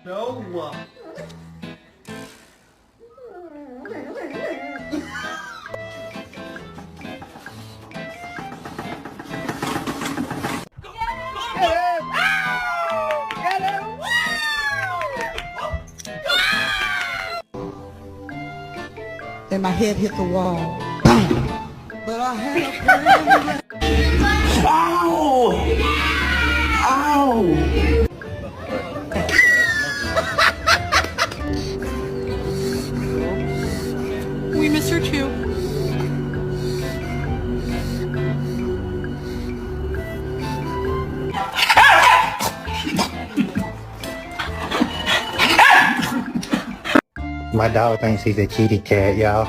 No. And my head hit the wall. But I had a plan. Ow! Ow! We miss her too. My dog thinks he's a kitty cat, y'all.